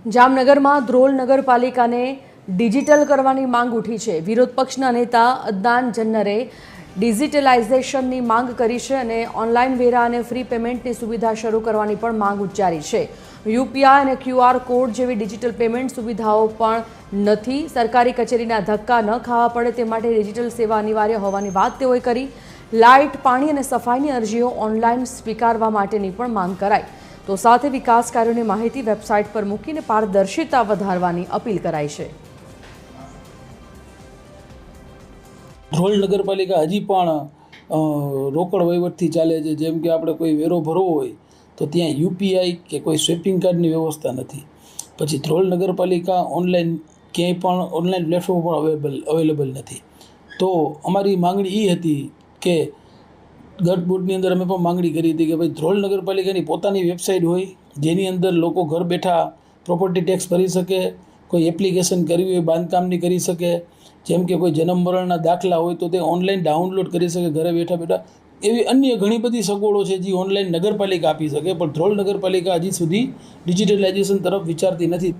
જામનગરમાં ધ્રોલ નગરપાલિકાને ડિજિટલ કરવાની માંગ ઉઠી છે। વિરોધ પક્ષના નેતા અદનાન જન્નરે ડિજિટલાઇઝેશનની માંગ કરી છે અને ઓનલાઈન વેરા અને ફ્રી પેમેન્ટની સુવિધા શરૂ કરવાની પણ માંગ ઉચ્ચારી છે। યુપીઆઈ અને ક્યુઆર કોડ જેવી ડિજિટલ પેમેન્ટ સુવિધાઓ પણ નથી। સરકારી કચેરીના ધક્કા ન ખાવા પડે તે માટે ડિજિટલ સેવા અનિવાર્ય હોવાની વાત તેઓએ કરી। લાઇટ, પાણી અને સફાઈની અરજીઓ ઓનલાઈન સ્વીકારવા માટેની પણ માંગ કરાઈ। તો સાથે વિકાસ કાર્યોની માહિતી વેબસાઇટ પર મૂકીને પારદર્શિતા વધારવાની અપીલ કરાઈ છે। ધ્રોલ નગરપાલિકા હજી પણ રોકડ વહીવટથી ચાલે છે। જેમ કે આપણે કોઈ વેરો ભરવો હોય તો ત્યાં યુપીઆઈ કે કોઈ સ્વેપિંગ કાર્ડની વ્યવસ્થા નથી। પછી ધ્રોલ નગરપાલિકા ઓનલાઈન ક્યાંય પણ ઓનલાઈન પ્લેટફોર્મ પણ અવેલેબલ નથી। તો અમારી માંગણી એ હતી કે ગત બોર્ડની અંદર અમે પણ માંગણી કરી હતી કે ભાઈ ધ્રોલ નગરપાલિકાની પોતાની વેબસાઇટ હોય જેની અંદર લોકો ઘર બેઠા પ્રોપર્ટી ટેક્સ ભરી શકે, કોઈ એપ્લિકેશન કરવી હોય બાંધકામની કરી શકે, જેમ કે કોઈ જન્મ મરણના દાખલા હોય તો તે ઓનલાઈન ડાઉનલોડ કરી શકે ઘરે બેઠા બેઠા। એવી અન્ય ઘણી બધી સગવડો છે જે ઓનલાઈન નગરપાલિકા આપી શકે, પણ ધ્રોલ નગરપાલિકા હજી સુધી ડિજિટલાઇઝેશન તરફ વિચારતી નથી।